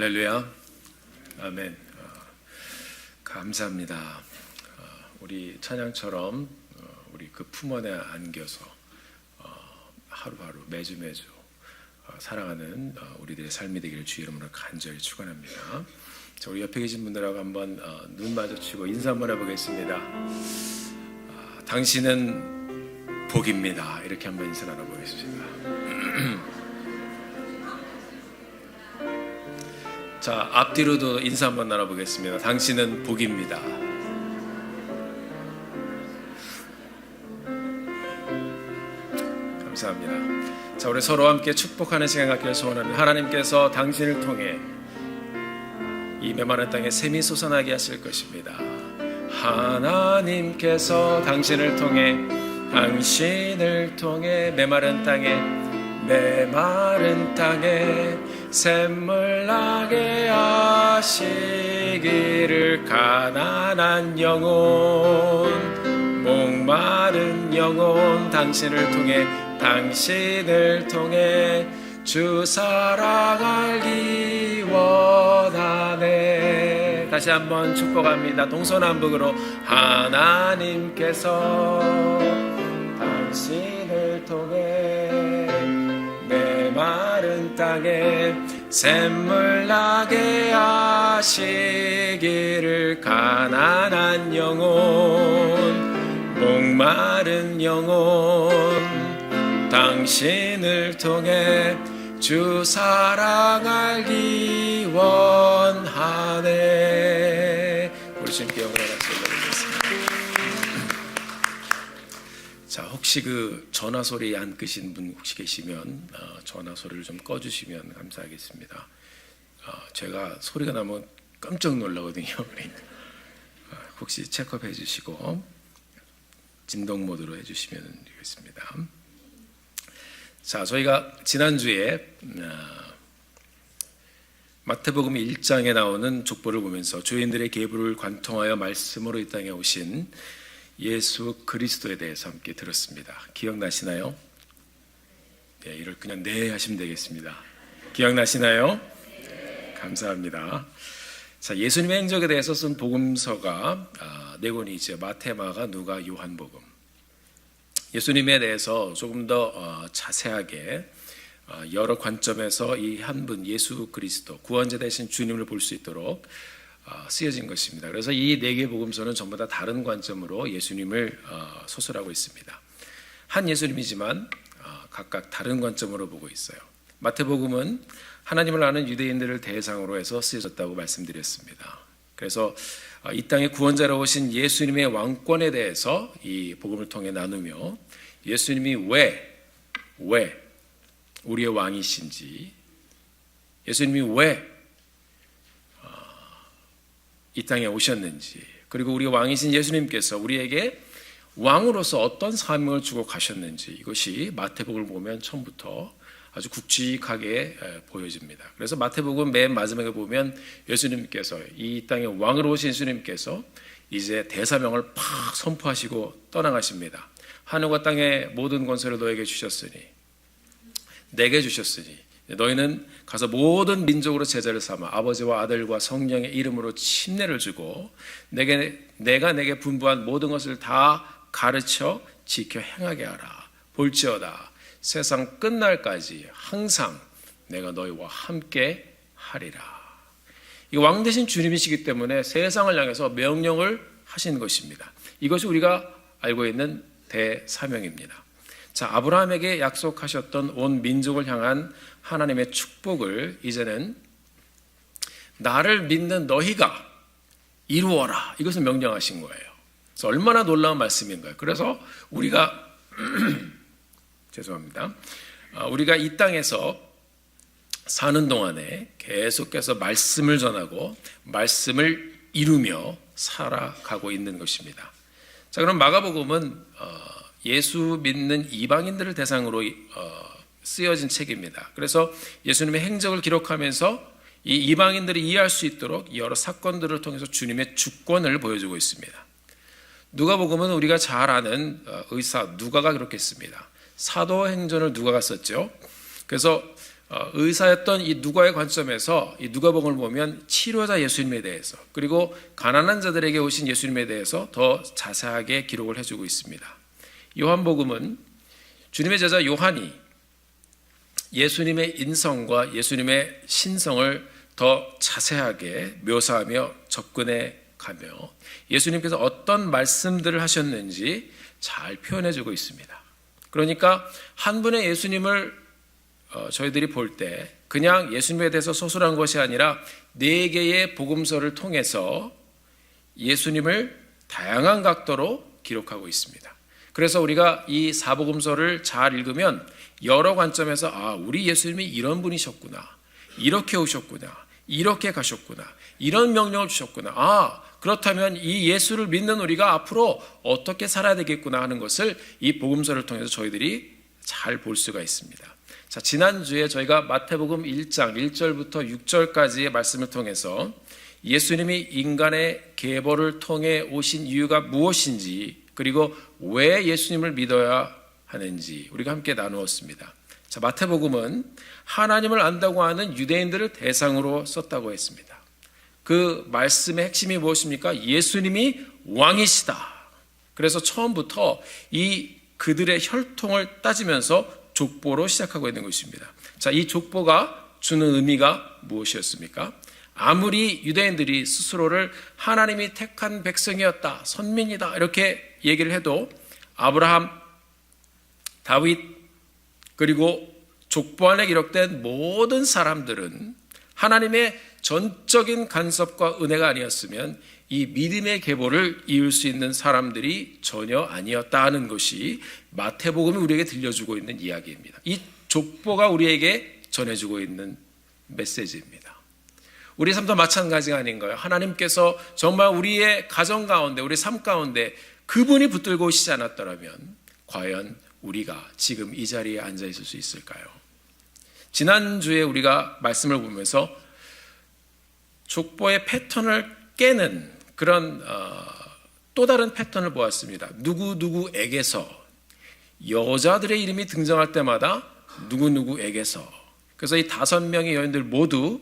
할렐루야. 아멘. 감사합니다. 우리 찬양처럼 우리 그 품안에 안겨서 하루하루 매주 살아가는 우리들의 삶이 되기를 주 이름으로 간절히 축원합니다. 자, 우리 옆에 계신 분들하고 한번 눈 마주치고 인사 한번 해보겠습니다. 당신은 복입니다. 이렇게 한번 인사 나눠보겠습니다. 자, 앞뒤로도 인사 한번 나눠보겠습니다. 당신은 복입니다. 감사합니다. 자, 우리 서로 함께 축복하는 시간 갖기를 소원합니다. 하나님께서 당신을 통해 이 메마른 땅에 샘이 솟아나게 하실 것입니다. 하나님께서 당신을 통해 메마른 땅에 샘물 나게 하시기를 가난한 영혼 목마른 영혼 당신을 통해 주 사랑 알기 원하네. 다시 한번 축복합니다. 동서남북으로 하나님께서 당신을 통해 메마른 땅에 샘물 나게 하시기를 가난한 영혼 목마른 영혼 당신을 통해 주 사랑 알기 원하네. 우리 주님께 영광을 올려드리겠습니다. 자, 혹시 그 전화 소리 안 끄신 분 혹시 계시면 전화 소리를 좀 꺼주시면 감사하겠습니다. 제가 소리가 나면 깜짝 놀라거든요. 그러니까 혹시 체크해 주시고 진동 모드로 해주시면 되겠습니다. 자, 저희가 지난주에 마태복음 1장에 나오는 족보를 보면서 죄인들의 계부를 관통하여 말씀으로 이 땅에 오신 예수 그리스도에 대해서 함께 들었습니다. 기억나시나요? 네, 이걸 그냥 네 하시면 되겠습니다. 기억나시나요? 감사합니다. 자, 예수님의 행적에 대해서 쓴 복음서가 네 권이죠. 마태, 마가, 누가, 요한복음. 예수님에 대해서 조금 더 자세하게 여러 관점에서 이 한 분 예수 그리스도 구원자 되신 주님을 볼 수 있도록 쓰여진 것입니다. 그래서 이 네 개 복음서는 전부 다 다른 관점으로 예수님을 소설하고 있습니다. 한 예수님이지만 각각 다른 관점으로 보고 있어요. 마태복음은 하나님을 아는 유대인들을 대상으로 해서 쓰여졌다고 말씀드렸습니다. 그래서 이 땅에 구원자로 오신 예수님의 왕권에 대해서 이 복음을 통해 나누며 예수님이 왜 우리의 왕이신지, 예수님이 왜 이 땅에 오셨는지, 그리고 우리 왕이신 예수님께서 우리에게 왕으로서 어떤 사명을 주고 가셨는지, 이것이 마태복음을 보면 처음부터 아주 굵직하게 보여집니다. 그래서 마태복음 맨 마지막에 보면 예수님께서 이 땅에 왕으로 오신 예수님께서 이제 대사명을 팍 선포하시고 떠나가십니다. 하늘과 땅의 모든 권세를 너에게 주셨으니, 내게 주셨으니 너희는 가서 모든 민족으로 제자를 삼아 아버지와 아들과 성령의 이름으로 침례를 주고 내가 내게 분부한 모든 것을 다 가르쳐 지켜 행하게 하라. 볼지어다 세상 끝날까지 항상 내가 너희와 함께 하리라. 이 왕 되신 주님이시기 때문에 세상을 향해서 명령을 하신 것입니다. 이것이 우리가 알고 있는 대사명입니다. 자, 아브라함에게 약속하셨던 온 민족을 향한 하나님의 축복을 이제는 나를 믿는 너희가 이루어라. 이것을 명령하신 거예요. 그래서 얼마나 놀라운 말씀인가요? 그래서 우리가 우리가 이 땅에서 사는 동안에 계속해서 말씀을 전하고 말씀을 이루며 살아가고 있는 것입니다. 자, 그럼 마가복음은 예수 믿는 이방인들을 대상으로 쓰여진 책입니다. 그래서 예수님의 행적을 기록하면서 이 이방인들이 이해할 수 있도록 여러 사건들을 통해서 주님의 주권을 보여주고 있습니다. 누가복음은 우리가 잘 아는 의사 누가가 기록했습니다. 사도행전을 누가가 썼죠. 그래서 의사였던 이 누가의 관점에서 이 누가복음을 보면 치료자 예수님에 대해서 그리고 가난한 자들에게 오신 예수님에 대해서 더 자세하게 기록을 해주고 있습니다. 요한복음은 주님의 제자 요한이 예수님의 인성과 예수님의 신성을 더 자세하게 묘사하며 접근해 가며 예수님께서 어떤 말씀들을 하셨는지 잘 표현해주고 있습니다. 그러니까 한 분의 예수님을 저희들이 볼 때 그냥 예수님에 대해서 소술한 것이 아니라 4개의 복음서를 통해서 예수님을 다양한 각도로 기록하고 있습니다. 그래서 우리가 이 사복음서를 잘 읽으면 여러 관점에서 우리 예수님이 이런 분이셨구나, 이렇게 오셨구나, 이렇게 가셨구나, 이런 명령을 주셨구나, 그렇다면 이 예수를 믿는 우리가 앞으로 어떻게 살아야 되겠구나 하는 것을 이 복음서를 통해서 저희들이 잘 볼 수가 있습니다. 자, 지난주에 저희가 마태복음 1장 1절부터 6절까지의 말씀을 통해서 예수님이 인간의 계보를 통해 오신 이유가 무엇인지 그리고 왜 예수님을 믿어야 하는지 우리가 함께 나누었습니다. 자, 마태복음은 하나님을 안다고 하는 유대인들을 대상으로 썼다고 했습니다. 그 말씀의 핵심이 무엇입니까? 예수님이 왕이시다. 그래서 처음부터 이 그들의 혈통을 따지면서 족보로 시작하고 있는 것입니다. 자, 이 족보가 주는 의미가 무엇이었습니까? 아무리 유대인들이 스스로를 하나님이 택한 백성이었다, 선민이다 이렇게 얘기를 해도 아브라함, 다윗 그리고 족보 안에 기록된 모든 사람들은 하나님의 전적인 간섭과 은혜가 아니었으면 이 믿음의 계보를 이을 수 있는 사람들이 전혀 아니었다는 것이 마태복음이 우리에게 들려주고 있는 이야기입니다. 이 족보가 우리에게 전해주고 있는 메시지입니다. 우리 삶도 마찬가지가 아닌가요? 하나님께서 정말 우리의 가정 가운데, 우리 삶 가운데 그분이 붙들고 오시지 않았더라면 과연 우리가 지금 이 자리에 앉아 있을 수 있을까요? 지난주에 우리가 말씀을 보면서 족보의 패턴을 깨는 그런 또 다른 패턴을 보았습니다. 누구누구에게서 여자들의 이름이 등장할 때마다 누구누구에게서, 그래서 이 5명의 여인들 모두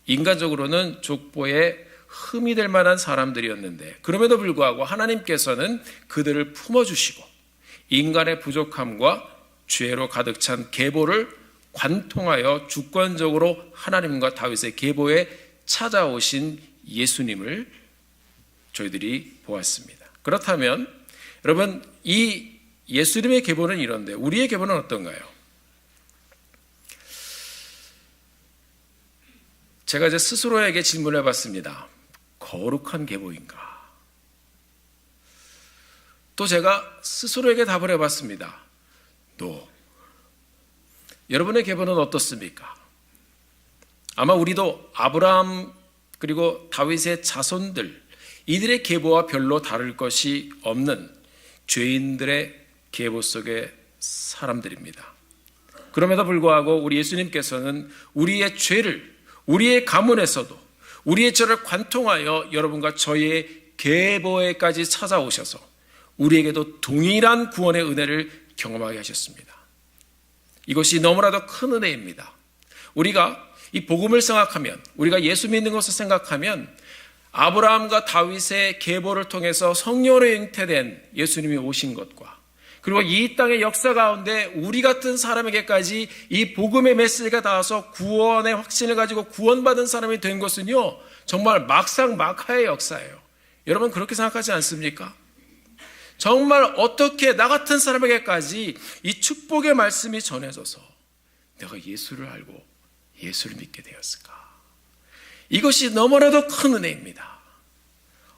인간적으로는 족보에 흠이 될 만한 사람들이었는데 그럼에도 불구하고 하나님께서는 그들을 품어주시고 인간의 부족함과 죄로 가득 찬 계보를 관통하여 주권적으로 하나님과 다윗의 계보에 찾아오신 예수님을 저희들이 보았습니다. 그렇다면 여러분, 이 예수님의 계보는 이런데 우리의 계보는 어떤가요? 제가 이제 스스로에게 질문을 해봤습니다. 거룩한 계보인가? 또 제가 스스로에게 답을 해봤습니다. No. 여러분의 계보는 어떻습니까? 아마 우리도 아브라함 그리고 다윗의 자손들, 이들의 계보와 별로 다를 것이 없는 죄인들의 계보 속의 사람들입니다. 그럼에도 불구하고 우리 예수님께서는 우리의 죄를, 우리의 가문에서도 우리의 죄를 관통하여 여러분과 저희의 계보에까지 찾아오셔서 우리에게도 동일한 구원의 은혜를 경험하게 하셨습니다. 이것이 너무나도 큰 은혜입니다. 우리가 이 복음을 생각하면, 우리가 예수 믿는 것을 생각하면 아브라함과 다윗의 계보를 통해서 성령으로 잉태된 예수님이 오신 것과 그리고 이 땅의 역사 가운데 우리 같은 사람에게까지 이 복음의 메시지가 닿아서 구원의 확신을 가지고 구원받은 사람이 된 것은요, 정말 막상막하의 역사예요. 여러분 그렇게 생각하지 않습니까? 정말 어떻게 나 같은 사람에게까지 이 축복의 말씀이 전해져서 내가 예수를 알고 예수를 믿게 되었을까? 이것이 너무나도 큰 은혜입니다.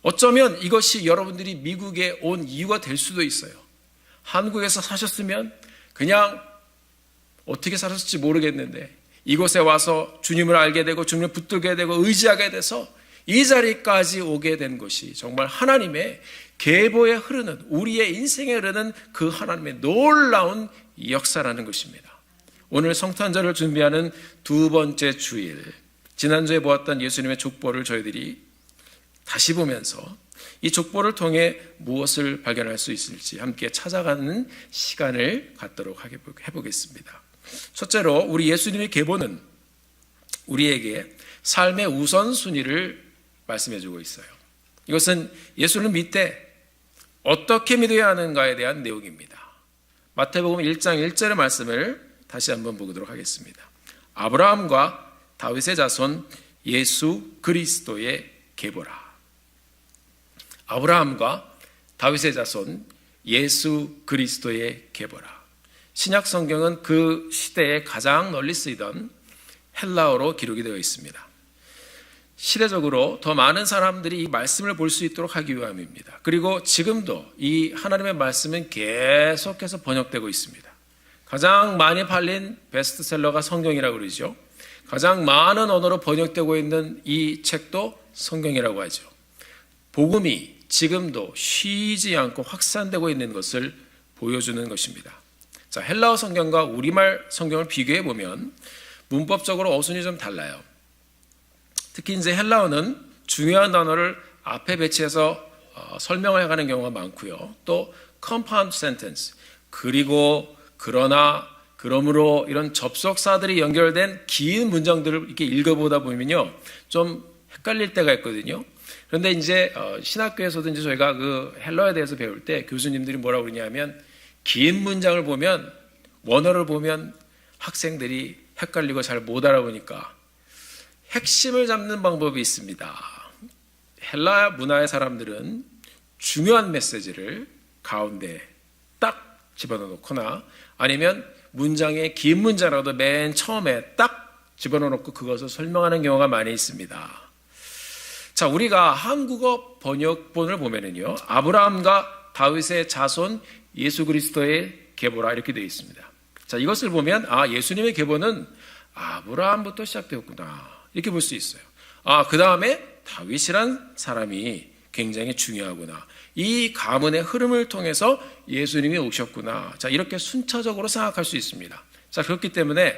어쩌면 이것이 여러분들이 미국에 온 이유가 될 수도 있어요. 한국에서 사셨으면 그냥 어떻게 살았을지 모르겠는데 이곳에 와서 주님을 알게 되고 주님을 붙들게 되고 의지하게 돼서 이 자리까지 오게 된 것이 정말 하나님의 계보에 흐르는, 우리의 인생에 흐르는 그 하나님의 놀라운 역사라는 것입니다. 오늘 성탄절을 준비하는 2번째 주일, 지난주에 보았던 예수님의 족보를 저희들이 다시 보면서 이 족보를 통해 무엇을 발견할 수 있을지 함께 찾아가는 시간을 갖도록 해보겠습니다. 첫째로 우리 예수님의 계보는 우리에게 삶의 우선순위를 말씀해주고 있어요. 이것은 예수를 믿되 어떻게 믿어야 하는가에 대한 내용입니다. 마태복음 1장 1절의 말씀을 다시 한번 보도록 하겠습니다. 아브라함과 다윗의 자손 예수 그리스도의 계보라. 아브라함과 다윗의 자손 예수 그리스도의 계보라. 신약 성경은 그 시대에 가장 널리 쓰이던 헬라어로 기록이 되어 있습니다. 시대적으로 더 많은 사람들이 이 말씀을 볼 수 있도록 하기 위함입니다. 그리고 지금도 이 하나님의 말씀은 계속해서 번역되고 있습니다. 가장 많이 팔린 베스트셀러가 성경이라고 그러죠. 가장 많은 언어로 번역되고 있는 이 책도 성경이라고 하죠. 복음이 지금도 쉬지 않고 확산되고 있는 것을 보여주는 것입니다. 자, 헬라어 성경과 우리말 성경을 비교해 보면 문법적으로 어순이 좀 달라요. 특히 이제 헬라어는 중요한 단어를 앞에 배치해서 설명을 해가는 경우가 많고요. 또 compound sentence, 그리고, 그러나, 그러므로 이런 접속사들이 연결된 긴 문장들을 이렇게 읽어보다 보면요, 좀 헷갈릴 때가 있거든요. 그런데 이제 신학교에서도 이제 저희가 그 헬라어에 대해서 배울 때 교수님들이 뭐라고 그러냐면 긴 문장을 보면, 원어를 보면 학생들이 헷갈리고 잘 못 알아보니까 핵심을 잡는 방법이 있습니다. 헬라 문화의 사람들은 중요한 메시지를 가운데 딱 집어넣거나 아니면 문장의 긴 문장이라도 맨 처음에 딱 집어넣고 그것을 설명하는 경우가 많이 있습니다. 자, 우리가 한국어 번역본을 보면은요, 아브라함과 다윗의 자손 예수 그리스도의 계보라 이렇게 되어 있습니다. 자, 이것을 보면 예수님의 계보는 아브라함부터 시작되었구나 이렇게 볼 수 있어요. 그 다음에 다윗이란 사람이 굉장히 중요하구나. 이 가문의 흐름을 통해서 예수님이 오셨구나. 자, 이렇게 순차적으로 생각할 수 있습니다. 자, 그렇기 때문에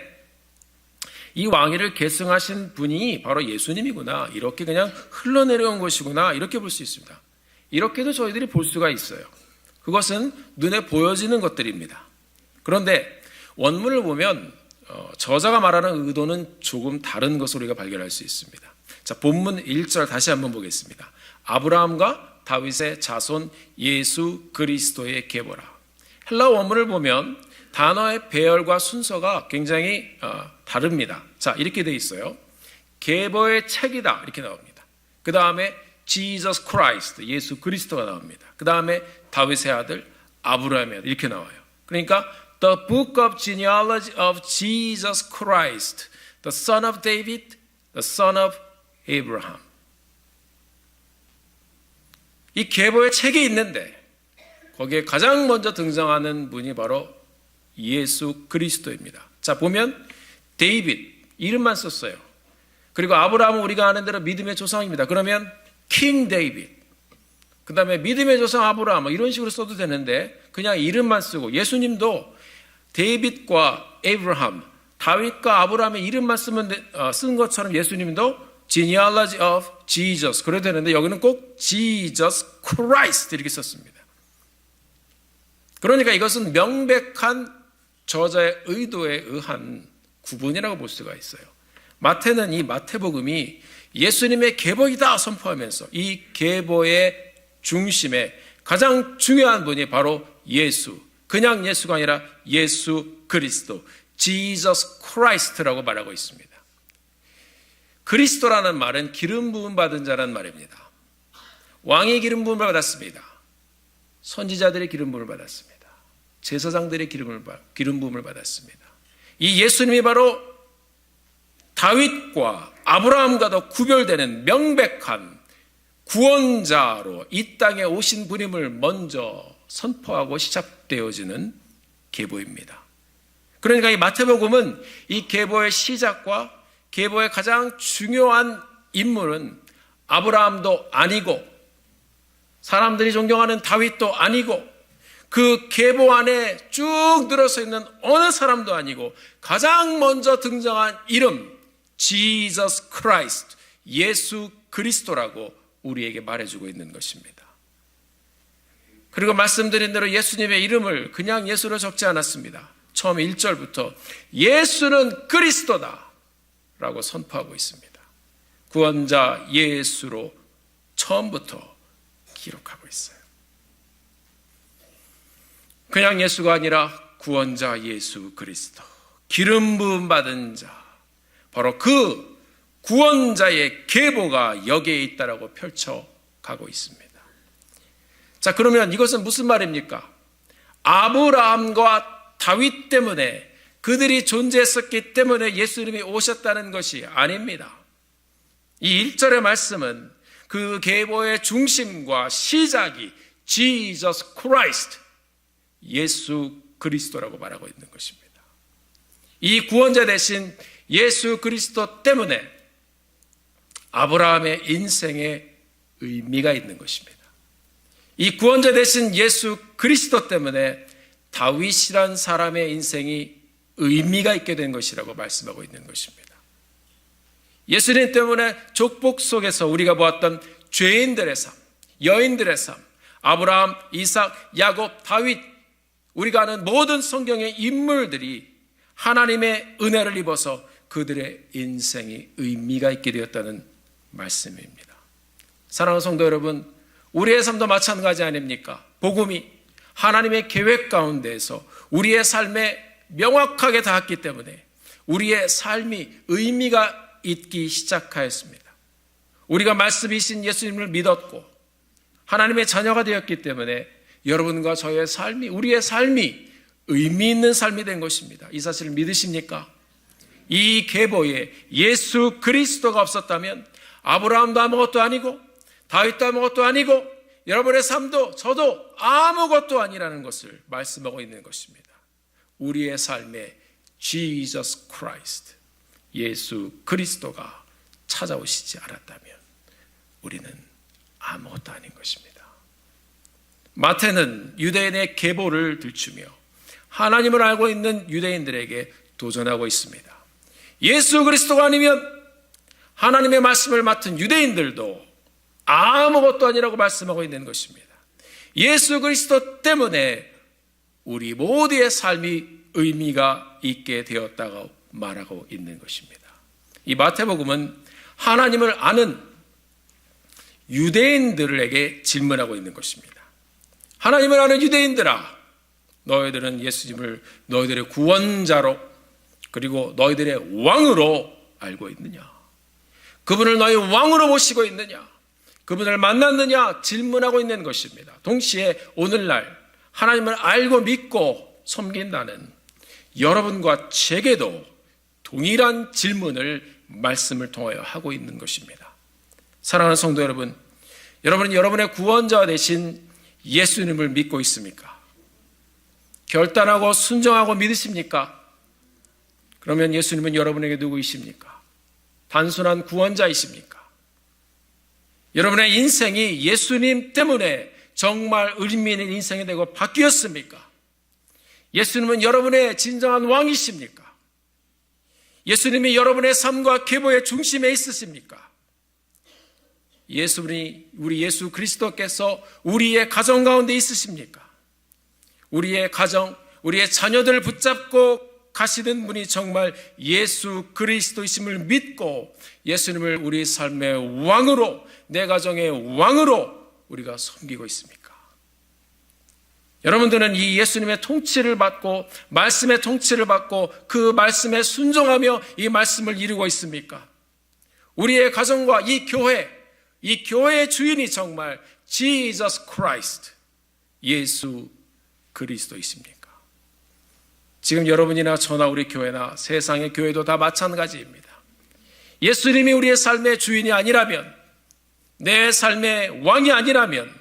이 왕위를 계승하신 분이 바로 예수님이구나. 이렇게 그냥 흘러내려온 것이구나. 이렇게 볼 수 있습니다. 이렇게도 저희들이 볼 수가 있어요. 그것은 눈에 보여지는 것들입니다. 그런데 원문을 보면 저자가 말하는 의도는 조금 다른 것으로 우리가 발견할 수 있습니다. 자, 본문 1절 다시 한번 보겠습니다. 아브라함과 다윗의 자손 예수 그리스도의 계보라. 헬라 원문을 보면 단어의 배열과 순서가 굉장히 다릅니다. 자, 이렇게 돼 있어요. 계보의 책이다 이렇게 나옵니다. 그 다음에 Jesus Christ, 예수 그리스도가 나옵니다. 그 다음에 다윗의 아들 아브라함의 아들 이렇게 나와요. 그러니까 The book of genealogy of Jesus Christ, the son of David, the son of Abraham. 이 계보의 책이 있는데 거기에 가장 먼저 등장하는 분이 바로 예수 그리스도입니다. 자, 보면 데이빗 이름만 썼어요. 그리고 아브라함은 우리가 아는 대로 믿음의 조상입니다. 그러면 킹 데이빗, 그 다음에 믿음의 조상 아브라함 이런 식으로 써도 되는데 그냥 이름만 쓰고, 예수님도 데이빗과 에브라함, 다윗과 아브라함의 이름만 쓴 것처럼 예수님도 genealogy of Jesus 그래도 되는데 여기는 꼭 Jesus Christ 이렇게 썼습니다. 그러니까 이것은 명백한 저자의 의도에 의한 구분이라고 볼 수가 있어요. 마태는 이 마태복음이 예수님의 계보이다 선포하면서 이 계보의 중심에 가장 중요한 분이 바로 예수, 그냥 예수가 아니라 예수 그리스도, Jesus Christ라고 말하고 있습니다. 그리스도라는 말은 기름 부음 받은 자라는 말입니다. 왕이 기름 부음을 받았습니다. 선지자들의 기름 부음을 받았습니다. 제사장들의 기름 부음을 받았습니다. 이 예수님이 바로 다윗과 아브라함과도 구별되는 명백한 구원자로 이 땅에 오신 분임을 먼저 선포하고 시작되어지는 계보입니다. 그러니까 이 마태복음은 이 계보의 시작과 계보의 가장 중요한 인물은 아브라함도 아니고 사람들이 존경하는 다윗도 아니고 그 계보 안에 쭉 들어서 있는 어느 사람도 아니고 가장 먼저 등장한 이름 Jesus Christ, 예수 그리스도라고 우리에게 말해주고 있는 것입니다. 그리고 말씀드린 대로 예수님의 이름을 그냥 예수로 적지 않았습니다. 처음 1절부터 예수는 그리스도다 라고 선포하고 있습니다. 구원자 예수로 처음부터 기록하고 있어요. 그냥 예수가 아니라 구원자 예수 그리스도, 기름 부음 받은 자, 바로 그 구원자의 계보가 여기에 있다라고 펼쳐가고 있습니다. 자, 그러면 이것은 무슨 말입니까? 아브라함과 다윗 때문에, 그들이 존재했었기 때문에 예수님이 오셨다는 것이 아닙니다. 이 1절의 말씀은 그 계보의 중심과 시작이 Jesus Christ, 예수 그리스도라고 말하고 있는 것입니다. 이 구원자 대신 예수 그리스도 때문에 아브라함의 인생에 의미가 있는 것입니다. 이 구원자 대신 예수 그리스도 때문에 다윗이란 사람의 인생이 의미가 있게 된 것이라고 말씀하고 있는 것입니다. 예수님 때문에 족복 속에서 우리가 보았던 죄인들의 삶, 여인들의 삶, 아브라함, 이삭, 야곱, 다윗, 우리가 아는 모든 성경의 인물들이 하나님의 은혜를 입어서 그들의 인생이 의미가 있게 되었다는 말씀입니다. 사랑하는 성도 여러분, 우리의 삶도 마찬가지 아닙니까? 복음이 하나님의 계획 가운데에서 우리의 삶에 명확하게 닿았기 때문에 우리의 삶이 의미가 있기 시작하였습니다. 우리가 말씀이신 예수님을 믿었고 하나님의 자녀가 되었기 때문에 여러분과 저의 삶이, 우리의 삶이 의미 있는 삶이 된 것입니다. 이 사실을 믿으십니까? 이 계보에 예수 그리스도가 없었다면 아브라함도 아무것도 아니고 다윗도 아무것도 아니고 여러분의 삶도 저도 아무것도 아니라는 것을 말씀하고 있는 것입니다. 우리의 삶에 Jesus Christ, 예수 그리스도가 찾아오시지 않았다면 우리는 아무것도 아닌 것입니다. 마태는 유대인의 계보를 들추며 하나님을 알고 있는 유대인들에게 도전하고 있습니다. 예수 그리스도가 아니면 하나님의 말씀을 맡은 유대인들도 아무것도 아니라고 말씀하고 있는 것입니다. 예수 그리스도 때문에 우리 모두의 삶이 의미가 있게 되었다고 말하고 있는 것입니다. 이 마태복음은 하나님을 아는 유대인들에게 질문하고 있는 것입니다. 하나님을 아는 유대인들아, 너희들은 예수님을 너희들의 구원자로 그리고 너희들의 왕으로 알고 있느냐? 그분을 너희 왕으로 모시고 있느냐? 그분을 만났느냐? 질문하고 있는 것입니다. 동시에 오늘날 하나님을 알고 믿고 섬긴다는 여러분과 제게도 동일한 질문을 말씀을 통하여 하고 있는 것입니다. 사랑하는 성도 여러분, 여러분은 여러분의 구원자 되신 예수님을 믿고 있습니까? 결단하고 순종하고 믿으십니까? 그러면 예수님은 여러분에게 누구이십니까? 단순한 구원자이십니까? 여러분의 인생이 예수님 때문에 정말 의미 있는 인생이 되고 바뀌었습니까? 예수님은 여러분의 진정한 왕이십니까? 예수님이 여러분의 삶과 계보의 중심에 있으십니까? 우리 예수 그리스도께서 우리의 가정 가운데 있으십니까? 우리의 가정, 우리의 자녀들을 붙잡고 가시는 분이 정말 예수 그리스도이심을 믿고 예수님을 우리 삶의 왕으로, 내 가정의 왕으로 우리가 섬기고 있습니까? 여러분들은 이 예수님의 통치를 받고 말씀의 통치를 받고 그 말씀에 순종하며 이 말씀을 이루고 있습니까? 우리의 가정과 이 교회의 주인이 정말 Jesus Christ, 예수 그리스도이십니까? 지금 여러분이나 저나 우리 교회나 세상의 교회도 다 마찬가지입니다. 예수님이 우리의 삶의 주인이 아니라면, 내 삶의 왕이 아니라면,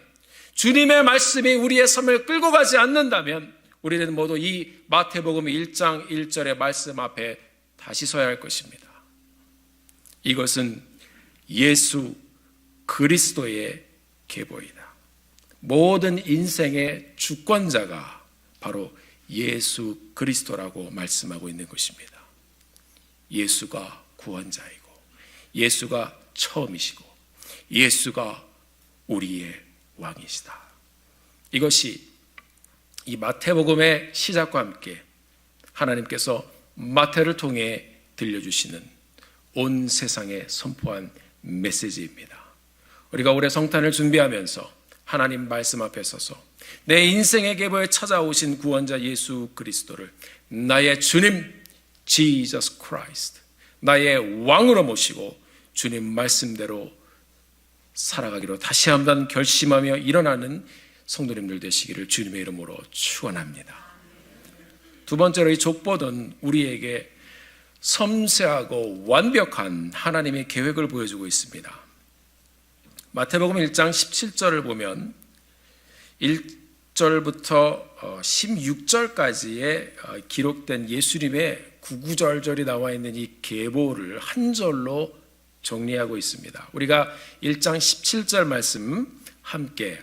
주님의 말씀이 우리의 삶을 끌고 가지 않는다면 우리는 모두 이 마태복음 1장 1절의 말씀 앞에 다시 서야 할 것입니다. 이것은 예수 그리스도의 계보이다. 모든 인생의 주권자가 바로 예수 그리스도라고 말씀하고 있는 것입니다. 예수가 구원자이고 예수가 처음이시고 예수가 우리의 왕이시다. 이것이 이 마태복음의 시작과 함께 하나님께서 마태를 통해 들려주시는 온 세상에 선포한 메시지입니다. 우리가 올해 성탄을 준비하면서 하나님 말씀 앞에 서서 내 인생의 계보에 찾아오신 구원자 예수 그리스도를 나의 주님 Jesus Christ, 나의 왕으로 모시고 주님 말씀대로 살아가기로 다시 한번 결심하며 일어나는 성도님들 되시기를 주님의 이름으로 축원합니다. 두 번째로 이 족보는 우리에게 섬세하고 완벽한 하나님의 계획을 보여주고 있습니다. 마태복음 1장 17절을 보면 1절부터 16절까지의 기록된 예수님의 구구절절이 나와 있는 이 계보를 한 절로 정리하고 있습니다. 우리가 1장 17절 말씀 함께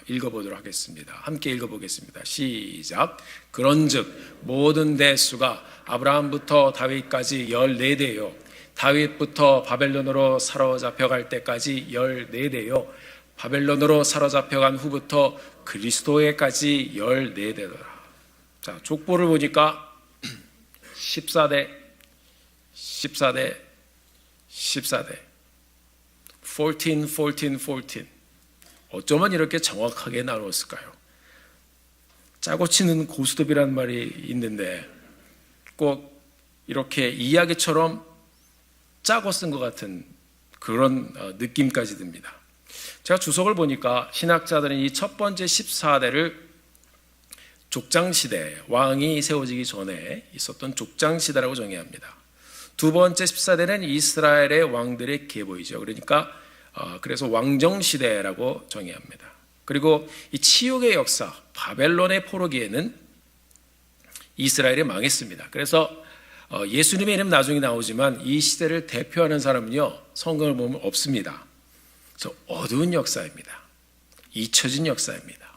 읽어보도록 하겠습니다. 함께 읽어보겠습니다. 시작. 그런즉 모든 대수가 아브라함부터 다윗까지 14대요 다윗부터 바벨론으로 사로잡혀갈 때까지 14대요 바벨론으로 사로잡혀간 후부터 그리스도에까지 14대더라. 자, 족보를 보니까 14대 14대 14대 14 어쩌면 이렇게 정확하게 나눴을까요? 짜고 치는 고스톱이라는 말이 있는데 꼭 이렇게 이야기처럼 짜고 쓴 것 같은 그런 느낌까지 듭니다. 제가 주석을 보니까 신학자들은 이 첫 번째 14대를 족장시대, 왕이 세워지기 전에 있었던 족장시대라고 정의합니다. 두 번째 14대는 이스라엘의 왕들의 계보이죠. 그러니까 그래서 왕정시대라고 정의합니다. 그리고 이 치욕의 역사, 바벨론의 포로기에는 이스라엘이 망했습니다. 그래서 예수님의 이름 나중에 나오지만 이 시대를 대표하는 사람은요, 성경을 보면 없습니다. 그래서 어두운 역사입니다. 잊혀진 역사입니다.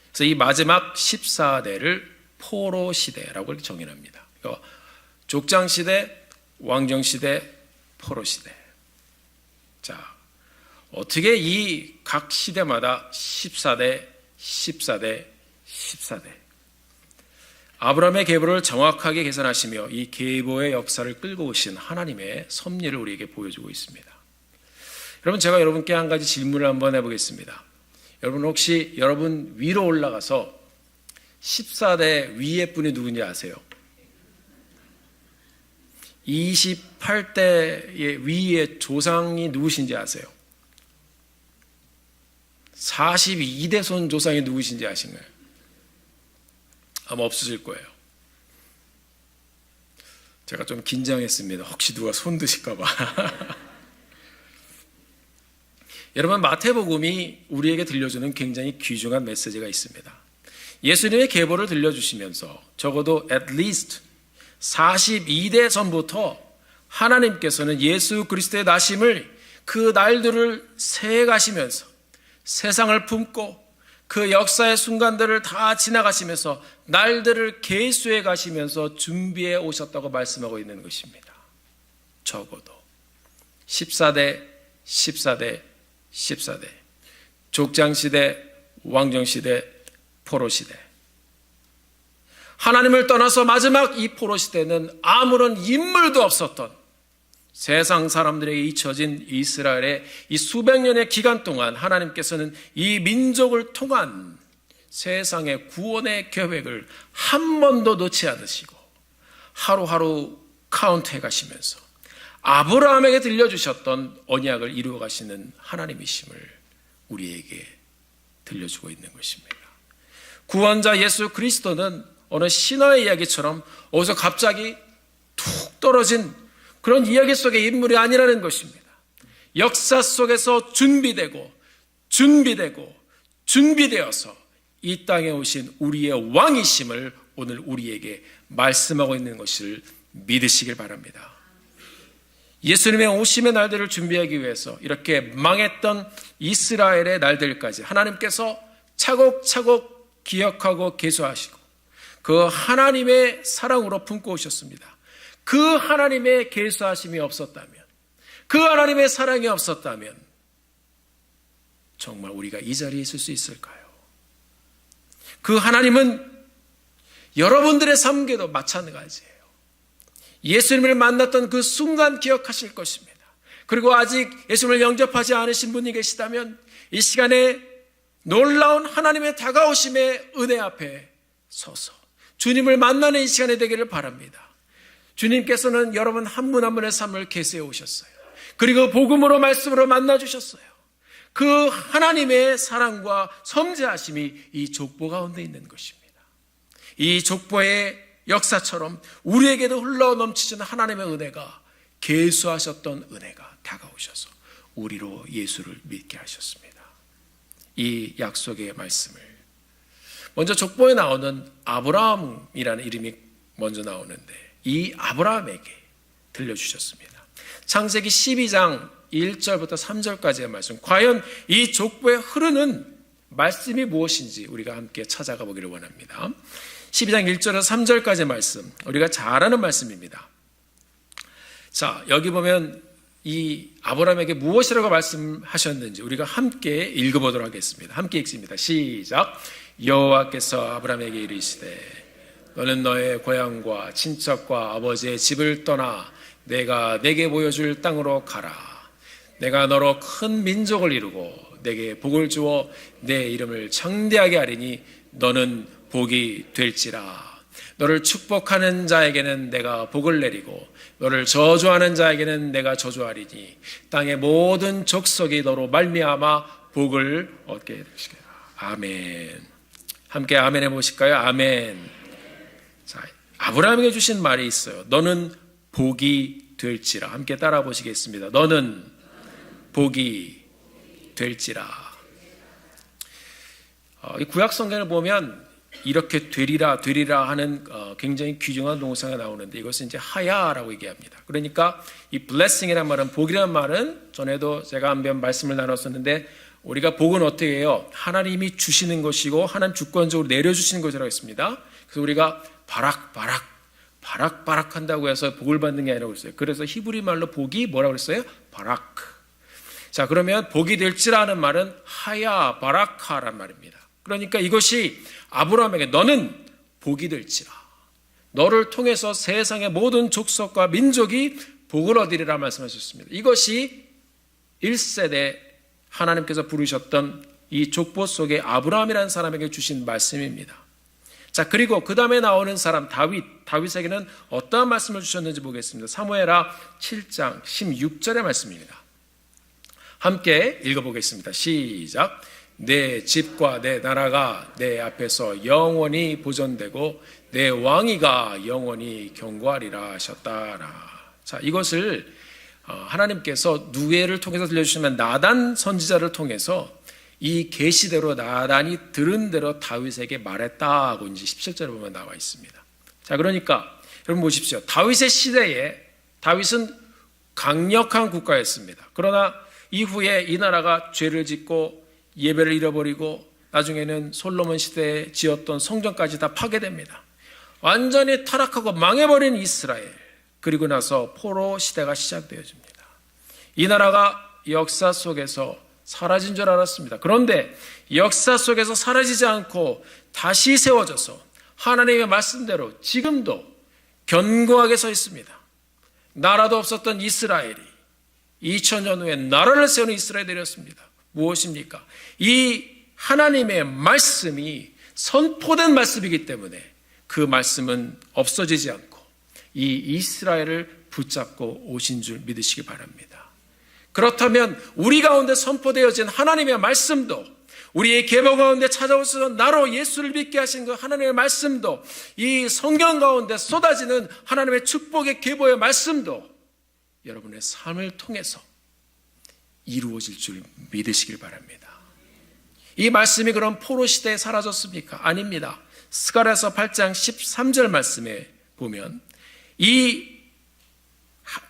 그래서 이 마지막 14대를 포로시대라고 정의합니다. 그러니까 족장시대, 왕정시대, 포로시대. 자, 어떻게 이 각 시대마다 14대, 14대, 14대. 아브라함의 계보를 정확하게 계산하시며 이 계보의 역사를 끌고 오신 하나님의 섭리를 우리에게 보여주고 있습니다. 여러분, 제가 여러분께 한 가지 질문을 한번 해보겠습니다. 여러분, 혹시 여러분 위로 올라가서 14대 위의 분이 누군지 아세요? 28대의 위의 조상이 누구신지 아세요? 42대 손 조상이 누구신지 아신가요? 아마 없으실 거예요. 제가 좀 긴장했습니다. 혹시 누가 손 드실까 봐. 여러분, 마태복음이 우리에게 들려주는 굉장히 귀중한 메시지가 있습니다. 예수님의 계보를 들려주시면서 적어도 at least 42대 전부터 하나님께서는 예수 그리스도의 나심을 그 날들을 세가시면서 세상을 품고 그 역사의 순간들을 다 지나가시면서 날들을 계수해 가시면서 준비해 오셨다고 말씀하고 있는 것입니다. 적어도 14대, 14대, 14대, 족장시대, 왕정시대, 포로시대. 하나님을 떠나서 마지막 이 포로시대는 아무런 인물도 없었던 세상 사람들에게 잊혀진 이스라엘의 이 수백 년의 기간 동안 하나님께서는 이 민족을 통한 세상의 구원의 계획을 한 번도 놓지 않으시고 하루하루 카운트해 가시면서 아브라함에게 들려주셨던 언약을 이루어 가시는 하나님이심을 우리에게 들려주고 있는 것입니다. 구원자 예수 그리스도는 어느 신화의 이야기처럼 어디서 갑자기 툭 떨어진 그런 이야기 속의 인물이 아니라는 것입니다. 역사 속에서 준비되어서 이 땅에 오신 우리의 왕이심을 오늘 우리에게 말씀하고 있는 것을 믿으시길 바랍니다. 예수님의 오심의 날들을 준비하기 위해서 이렇게 망했던 이스라엘의 날들까지 하나님께서 차곡차곡 기억하고 계수하시고 그 하나님의 사랑으로 품고 오셨습니다. 그 하나님의 계수하심이 없었다면, 그 하나님의 사랑이 없었다면 정말 우리가 이 자리에 있을 수 있을까요? 그 하나님은 여러분들의 삶에도 마찬가지예요. 예수님을 만났던 그 순간 기억하실 것입니다. 그리고 아직 예수님을 영접하지 않으신 분이 계시다면 이 시간에 놀라운 하나님의 다가오심의 은혜 앞에 서서 주님을 만나는 이 시간이 되기를 바랍니다. 주님께서는 여러분 한 분 한 분의 삶을 계수해 오셨어요. 그리고 복음으로 말씀으로 만나주셨어요. 그 하나님의 사랑과 섬재하심이 이 족보 가운데 있는 것입니다. 이 족보의 역사처럼 우리에게도 흘러 넘치는 하나님의 은혜가 계수하셨던 은혜가 다가오셔서 우리로 예수를 믿게 하셨습니다. 이 약속의 말씀을 먼저 족보에 나오는 아브라함이라는 이름이 먼저 나오는데 이 아브라함에게 들려주셨습니다. 창세기 12장 1절부터 3절까지의 말씀, 과연 이 족보에 흐르는 말씀이 무엇인지 우리가 함께 찾아가 보기를 원합니다. 12장 1절에서 3절까지의 말씀, 우리가 잘 아는 말씀입니다. 자, 여기 보면 이 아브라함에게 무엇이라고 말씀하셨는지 우리가 함께 읽어보도록 하겠습니다. 함께 읽습니다. 시작. 여호와께서 아브라함에게 이르시되 너는 너의 고향과 친척과 아버지의 집을 떠나 내가 내게 보여줄 땅으로 가라. 내가 너로 큰 민족을 이루고 내게 복을 주어 내 이름을 창대하게 하리니 너는 복이 될지라. 너를 축복하는 자에게는 내가 복을 내리고 너를 저주하는 자에게는 내가 저주하리니 땅의 모든 족속이 너로 말미암아 복을 얻게 되시리라. 아멘. 함께 아멘 해보실까요? 아멘. 자, 아브라함에게 주신 말이 있어요. 너는 복이 될지라. 함께 따라 보시겠습니다. 너는 복이 될지라. 이 구약 성경을 보면 이렇게 되리라 하는 굉장히 귀중한 동사가 나오는데 이것은 이제 하야라고 얘기합니다. 그러니까 이 blessing이란 말은, 복이란 말은 전에도 제가 한번 말씀을 나눴었는데 우리가 복은 어떻게 해요? 하나님이 주시는 것이고 하나님 주권적으로 내려주시는 것이라고 했습니다. 그래서 우리가 바락 한다고 해서 복을 받는 게 아니라고 했어요. 그래서 히브리 말로 복이 뭐라고 했어요? 바라크. 자, 그러면 복이 될지라는 말은 하야 바라카란 말입니다. 그러니까 이것이 아브라함에게 너는 복이 될지라. 너를 통해서 세상의 모든 족속과 민족이 복을 얻으리라 말씀하셨습니다. 이것이 1세대 하나님께서 부르셨던 이 족보 속에 아브라함이라는 사람에게 주신 말씀입니다. 자, 그리고 그 다음에 나오는 사람 다윗에게는 어떠한 말씀을 주셨는지 보겠습니다. 사무엘하 7장 16절의 말씀입니다. 함께 읽어보겠습니다. 시작. 내 집과 내 나라가 내 앞에서 영원히 보존되고 내 왕위가 영원히 경고하리라 하셨다라. 자, 이것을 하나님께서 누에를 통해서 들려주시면 나단 선지자를 통해서 이 계시대로 나단이 들은 대로 다윗에게 말했다고 이제 17절에 보면 나와 있습니다. 자, 그러니까 여러분 보십시오. 다윗의 시대에 다윗은 강력한 국가였습니다. 그러나 이후에 이 나라가 죄를 짓고 예배를 잃어버리고 나중에는 솔로몬 시대에 지었던 성전까지 다 파괴됩니다. 완전히 타락하고 망해버린 이스라엘. 그리고 나서 포로 시대가 시작되어집니다. 이 나라가 역사 속에서 사라진 줄 알았습니다. 그런데 역사 속에서 사라지지 않고 다시 세워져서 하나님의 말씀대로 지금도 견고하게 서 있습니다. 나라도 없었던 이스라엘이 2000년 후에 나라를 세우는 이스라엘이 되었습니다. 무엇입니까? 이 하나님의 말씀이 선포된 말씀이기 때문에 그 말씀은 없어지지 않고 이 이스라엘을 붙잡고 오신 줄 믿으시기 바랍니다. 그렇다면 우리 가운데 선포되어진 하나님의 말씀도, 우리의 계보 가운데 찾아오셔서 나로 예수를 믿게 하신 그 하나님의 말씀도, 이 성경 가운데 쏟아지는 하나님의 축복의 계보의 말씀도 여러분의 삶을 통해서 이루어질 줄 믿으시길 바랍니다. 이 말씀이 그럼 포로 시대에 사라졌습니까? 아닙니다. 스가랴서 8장 13절 말씀에 보면 이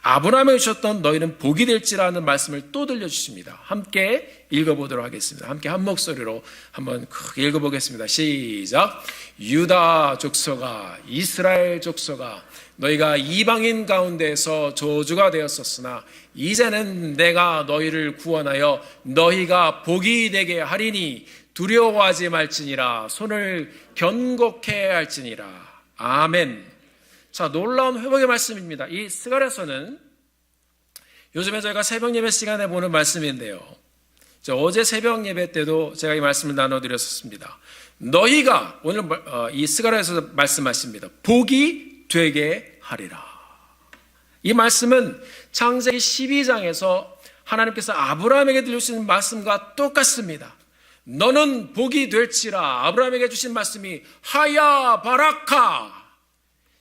아브라함에게 주셨던 너희는 복이 될지라는 말씀을 또 들려주십니다. 함께 읽어보도록 하겠습니다. 함께 한 목소리로 한번 크게 읽어보겠습니다. 시작. 유다 족속아, 이스라엘 족속아, 너희가 이방인 가운데서 저주가 되었었으나 이제는 내가 너희를 구원하여 너희가 복이 되게 하리니 두려워하지 말지니라. 손을 견고케 할지니라. 아멘. 자, 놀라운 회복의 말씀입니다. 이 스가랴서는 요즘에 저희가 새벽 예배 시간에 보는 말씀인데요. 어제 새벽 예배 때도 제가 이 말씀을 나눠드렸었습니다. 너희가 오늘 이 스가랴에서 말씀하십니다. 복이 되게 하리라. 이 말씀은 창세기 12장에서 하나님께서 아브라함에게 들려주신 말씀과 똑같습니다. 너는 복이 될지라. 아브라함에게 주신 말씀이 하야 바라카.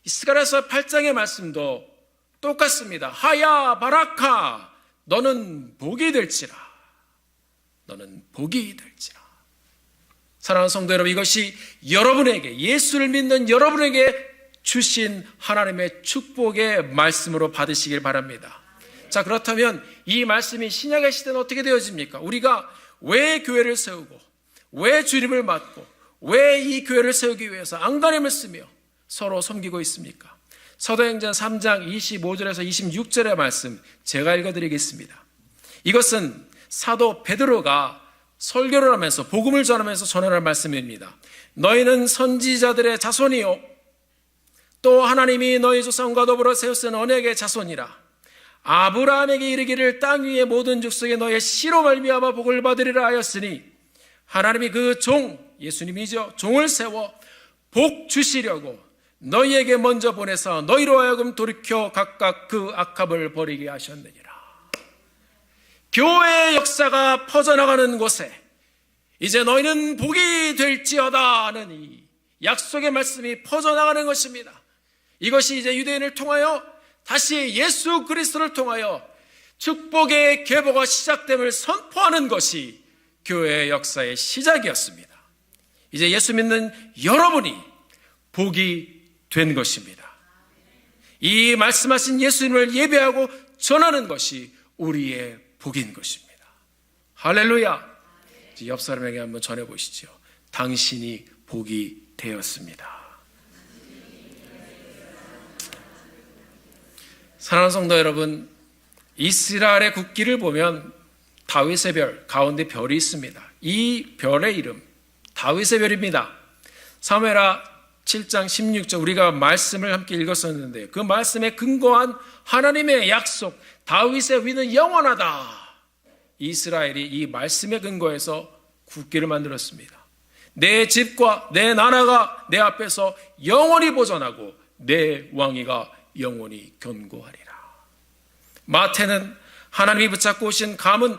이 스가랴서 8장의 말씀도 똑같습니다. 하야 바라카. 너는 복이 될지라. 너는 복이 될지라. 사랑하는 성도 여러분, 이것이 여러분에게, 예수를 믿는 여러분에게 주신 하나님의 축복의 말씀으로 받으시길 바랍니다. 자, 그렇다면 이 말씀이 신약의 시대는 어떻게 되어집니까? 우리가 왜 교회를 세우고, 왜 주님을 맡고, 왜 이 교회를 세우기 위해서 안간힘을 쓰며 서로 섬기고 있습니까? 사도행전 3장 25절에서 26절의 말씀 제가 읽어드리겠습니다. 이것은 사도 베드로가 설교를 하면서 복음을 전하면서 전하는 말씀입니다. 너희는 선지자들의 자손이요 또 하나님이 너희 조상과 더불어 세우신 언약의 자손이라. 아브라함에게 이르기를 땅 위의 모든 족속에 너의 씨로 말미암아 복을 받으리라 하였으니 하나님이 그 종, 예수님이죠, 종을 세워 복 주시려고 너희에게 먼저 보내서 너희로 하여금 돌이켜 각각 그 악합을 버리게 하셨느니라. 교회의 역사가 퍼져나가는 곳에 이제 너희는 복이 될지어다 하는 이 약속의 말씀이 퍼져나가는 것입니다. 이것이 이제 유대인을 통하여 다시 예수 그리스도를 통하여 축복의 계보가 시작됨을 선포하는 것이 교회의 역사의 시작이었습니다. 이제 예수 믿는 여러분이 복이 된 것입니다. 이 말씀하신 예수님을 예배하고 전하는 것이 우리의 복인 것입니다. 할렐루야. 옆 사람에게 한번 전해보시죠. 당신이 복이 되었습니다. 사랑하는 성도 여러분, 이스라엘의 국기를 보면 다윗의 별, 가운데 별이 있습니다. 이 별의 이름 다윗의 별입니다. 사무엘하 7장 16절 우리가 말씀을 함께 읽었었는데 그 말씀에 근거한 하나님의 약속, 다윗의 위는 영원하다. 이스라엘이 이 말씀에 근거해서 국기를 만들었습니다. 내 집과 내 나라가 내 앞에서 영원히 보존하고 내 왕위가 영원히 견고하리라. 마태는 하나님이 붙잡고 오신 감은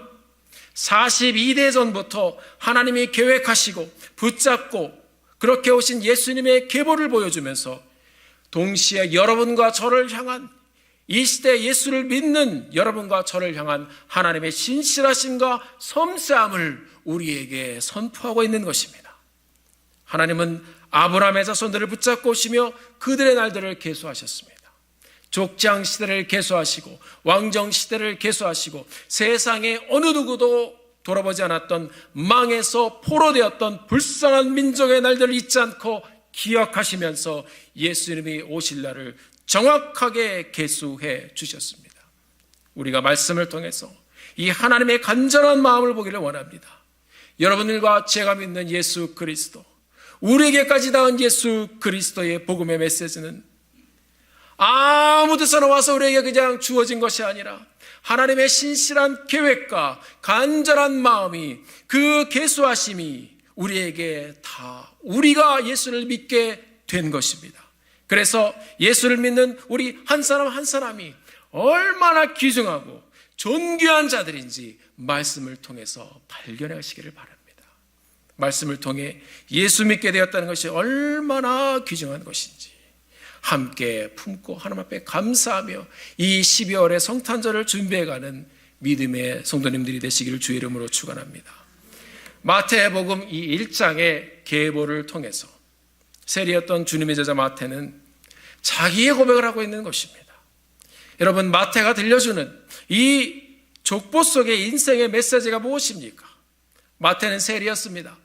42대 전부터 하나님이 계획하시고 붙잡고 그렇게 오신 예수님의 계보를 보여주면서 동시에 여러분과 저를 향한, 이 시대 예수를 믿는 여러분과 저를 향한 하나님의 신실하심과 섬세함을 우리에게 선포하고 있는 것입니다. 하나님은 아브라함의 자손들을 붙잡고 오시며 그들의 날들을 계수하셨습니다. 족장 시대를 계수하시고 왕정 시대를 계수하시고 세상에 어느 누구도 돌아보지 않았던 망해서 포로되었던 불쌍한 민족의 날들을 잊지 않고 기억하시면서 예수님이 오실 날을 정확하게 계수해 주셨습니다. 우리가 말씀을 통해서 이 하나님의 간절한 마음을 보기를 원합니다. 여러분들과 제가 믿는 예수 그리스도, 우리에게까지 닿은 예수 그리스도의 복음의 메시지는 아무 데서나 와서 우리에게 그냥 주어진 것이 아니라 하나님의 신실한 계획과 간절한 마음이, 그 계수하심이 우리에게 다 우리가 예수를 믿게 된 것입니다. 그래서 예수를 믿는 우리 한 사람 한 사람이 얼마나 귀중하고 존귀한 자들인지 말씀을 통해서 발견하시기를 바랍니다. 말씀을 통해 예수 믿게 되었다는 것이 얼마나 귀중한 것인지 함께 품고 하나님 앞에 감사하며 이 12월의 성탄절을 준비해가는 믿음의 성도님들이 되시기를 주의 이름으로 축원합니다. 마태복음 이 1장의 계보를 통해서 세리였던 주님의 제자 마태는 자기의 고백을 하고 있는 것입니다. 여러분, 마태가 들려주는 이 족보 속의 인생의 메시지가 무엇입니까? 마태는 세리였습니다.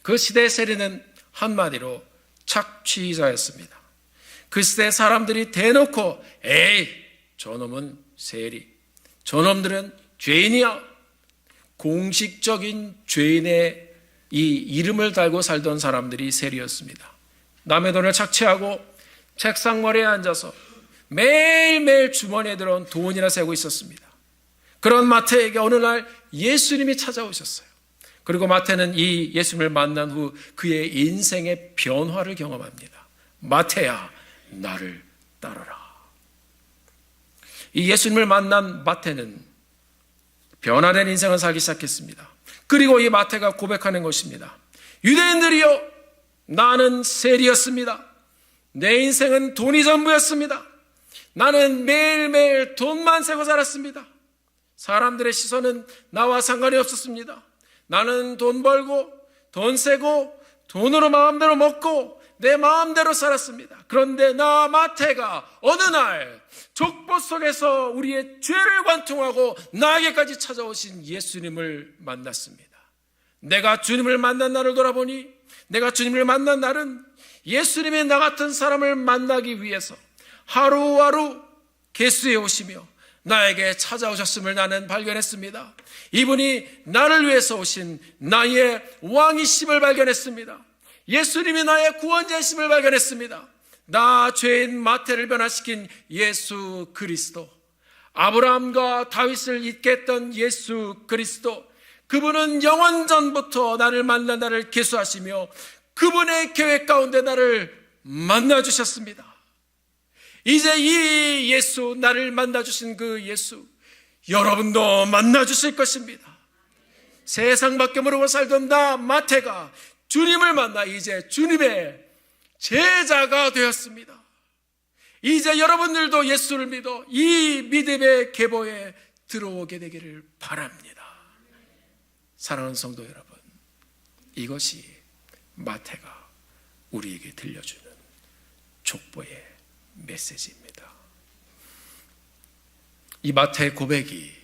그 시대의 세리는 한마디로 착취자였습니다. 그 시대 사람들이 대놓고 에이 저놈은 세리, 저놈들은 죄인이야, 공식적인 죄인의 이 이름을 달고 살던 사람들이 세리였습니다. 남의 돈을 착취하고 책상머리에 앉아서 매일매일 주머니에 들어온 돈이나 세고 있었습니다. 그런 마태에게 어느 날 예수님이 찾아오셨어요. 그리고 마태는 이 예수님을 만난 후 그의 인생의 변화를 경험합니다. 마태야, 나를 따르라. 이 예수님을 만난 마태는 변화된 인생을 살기 시작했습니다. 그리고 이 마태가 고백하는 것입니다. 유대인들이여, 나는 세리였습니다. 내 인생은 돈이 전부였습니다. 나는 매일매일 돈만 세고 살았습니다. 사람들의 시선은 나와 상관이 없었습니다. 나는 돈 벌고 돈 세고 돈으로 마음대로 먹고 내 마음대로 살았습니다. 그런데 나 마태가 어느 날 족보 속에서 우리의 죄를 관통하고 나에게까지 찾아오신 예수님을 만났습니다. 내가 주님을 만난 날을 돌아보니, 내가 주님을 만난 날은 예수님이 나 같은 사람을 만나기 위해서 하루하루 개수해 오시며 나에게 찾아오셨음을 나는 발견했습니다. 이분이 나를 위해서 오신 나의 왕이심을 발견했습니다. 예수님이 나의 구원자이심을 발견했습니다. 나 죄인 마태를 변화시킨 예수 그리스도, 아브라함과 다윗을 잇게 했던 예수 그리스도, 그분은 영원 전부터 나를 만나 나를 계수하시며 그분의 계획 가운데 나를 만나주셨습니다. 이제 이 예수, 나를 만나주신 그 예수, 여러분도 만나주실 것입니다. 세상밖에 모르고 살던 나 마태가 주님을 만나 이제 주님의 제자가 되었습니다. 이제 여러분들도 예수를 믿어 이 믿음의 계보에 들어오게 되기를 바랍니다. 사랑하는 성도 여러분, 이것이 마태가 우리에게 들려주는 족보의 메시지입니다. 이 마태의 고백이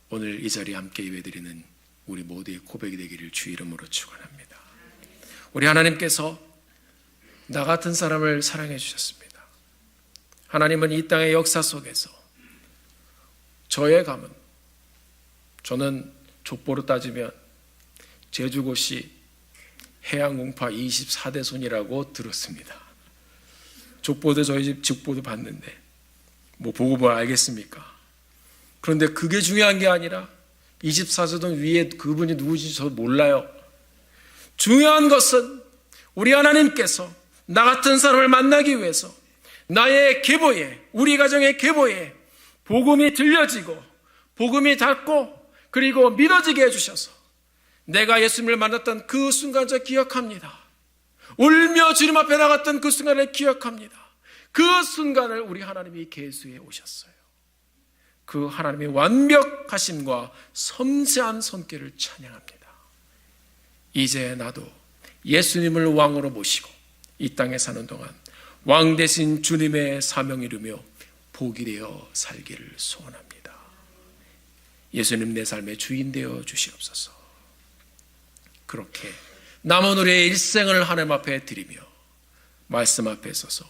오늘 이 자리에 함께 예배드리는 우리 모두의 고백이 되기를 주 이름으로 축원합니다. 우리 하나님께서 나 같은 사람을 사랑해 주셨습니다. 하나님은 이 땅의 역사 속에서 저의 가문, 저는 족보로 따지면 제주고시 해양공파 24대 손이라고 들었습니다. 족보도 저희 집 직보도 봤는데 뭐 보고 뭘 알겠습니까? 그런데 그게 중요한 게 아니라 24세동 위에 그분이 누구인지 저 몰라요. 중요한 것은 우리 하나님께서 나 같은 사람을 만나기 위해서 나의 계보에, 우리 가정의 계보에 복음이 들려지고 복음이 닿고 그리고 믿어지게 해주셔서 내가 예수님을 만났던 그 순간 저 기억합니다. 울며 주님 앞에 나갔던 그 순간을 기억합니다. 그 순간을 우리 하나님이 계수해 오셨어요. 그 하나님의 완벽하심과 섬세한 손길을 찬양합니다. 이제 나도 예수님을 왕으로 모시고 이 땅에 사는 동안 왕 대신 주님의 사명 이루며 복이 되어 살기를 소원합니다. 예수님 내 삶의 주인 되어 주시옵소서. 그렇게 남은 우리의 일생을 하나님 앞에 드리며 말씀 앞에 서서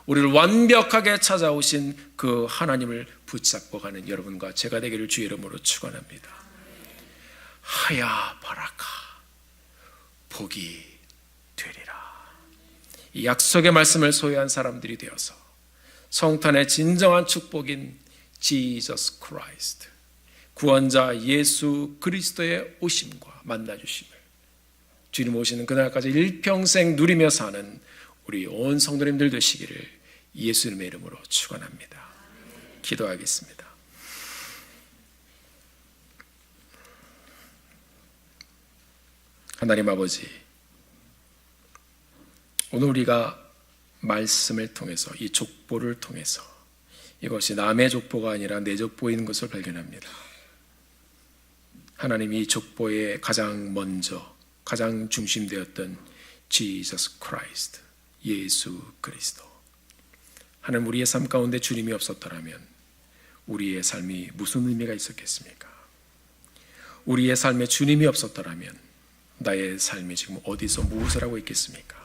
우리를 완벽하게 찾아오신 그 하나님을 붙잡고 가는 여러분과 제가 되기를 주의 이름으로 축원합니다. 하야 바라카, 복이 되리라. 이 약속의 말씀을 소유한 사람들이 되어서 성탄의 진정한 축복인 Jesus Christ, 구원자 예수 그리스도의 오심과 만나주심을 주님 오시는 그날까지 일평생 누리며 사는 우리 온 성도님들 되시기를 예수님의 이름으로 축원합니다. 기도하겠습니다. 하나님 아버지, 오늘 우리가 말씀을 통해서 이 족보를 통해서 이것이 남의 족보가 아니라 내 족보인 것을 발견합니다. 하나님이 이 족보에 가장 먼저 가장 중심되었던 Jesus Christ, 예수 그리스도. 하나님, 우리의 삶 가운데 주님이 없었더라면 우리의 삶이 무슨 의미가 있었겠습니까? 우리의 삶에 주님이 없었더라면 나의 삶이 지금 어디서 무엇을 하고 있겠습니까?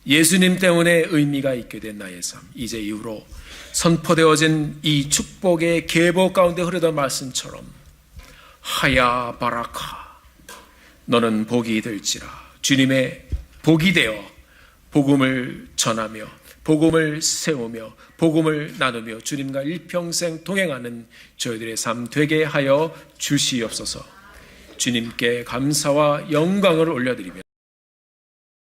예수님 때문에 의미가 있게 된 나의 삶, 이제 이후로 선포되어진 이 축복의 계보 가운데 흐르던 말씀처럼 하야 바라카, 너는 복이 될지라, 주님의 복이 되어 복음을 전하며 복음을 세우며 복음을 나누며 주님과 일평생 동행하는 저희들의 삶 되게 하여 주시옵소서. 주님께 감사와 영광을 올려드리며